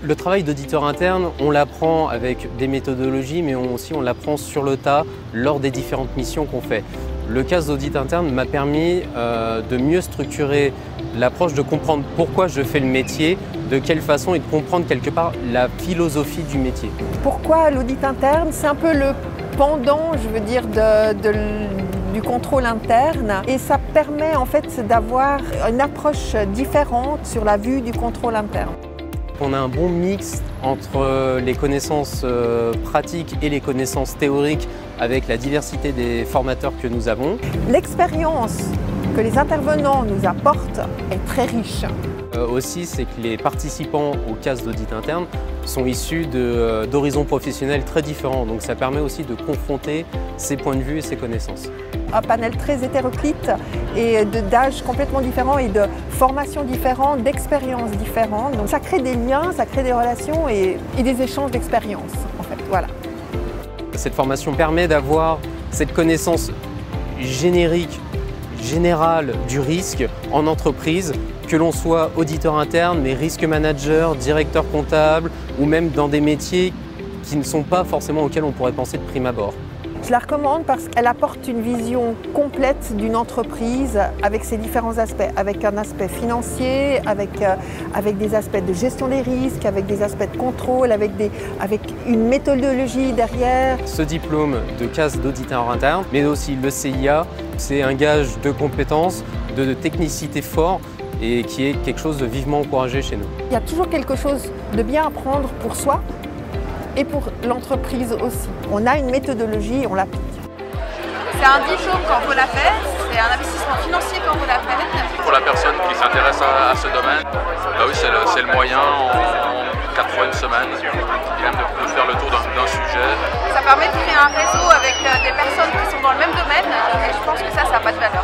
Le travail d'auditeur interne, on l'apprend avec des méthodologies, mais aussi on l'apprend sur le tas lors des différentes missions qu'on fait. Le CAS d'audit interne m'a permis de mieux structurer l'approche, de comprendre pourquoi je fais le métier, de quelle façon et de comprendre quelque part la philosophie du métier. Pourquoi l'audit interne? C'est un peu le pendant, je veux dire, du contrôle interne, et ça permet en fait d'avoir une approche différente sur la vue du contrôle interne. On a un bon mix entre les connaissances pratiques et les connaissances théoriques avec la diversité des formateurs que nous avons. L'expérience que les intervenants nous apportent est très riche. Aussi, c'est que les participants au CAS d'audit interne sont issus d'horizons professionnels très différents. Donc ça permet aussi de confronter ses points de vue et ses connaissances. Un panel très hétéroclite et d'âges complètement différents et de formations différentes, d'expériences différentes. Donc ça crée des liens, ça crée des relations et des échanges d'expériences en fait. Voilà. Cette formation permet d'avoir cette connaissance générique, générale du risque en entreprise, que l'on soit auditeur interne, mais risque manager, directeur comptable ou même dans des métiers qui ne sont pas forcément auxquels on pourrait penser de prime abord. Je la recommande parce qu'elle apporte une vision complète d'une entreprise avec ses différents aspects, avec un aspect financier, avec des aspects de gestion des risques, avec des aspects de contrôle, avec une méthodologie derrière. Ce diplôme de CAS d'auditeur interne, mais aussi le CIA, c'est un gage de compétences, de technicité fort et qui est quelque chose de vivement encouragé chez nous. Il y a toujours quelque chose de bien à prendre pour soi et pour l'entreprise aussi. On a une méthodologie, on l'applique. C'est un diplôme quand vaut la peine, c'est un investissement financier quand vaut la peine. Pour la personne qui s'intéresse à ce domaine, bah oui, c'est le moyen en 4 fois une semaine, et même de faire le tour d'un sujet. Ça permet de créer un réseau avec des personnes qui sont dans le même domaine et je pense que ça n'a pas de valeur.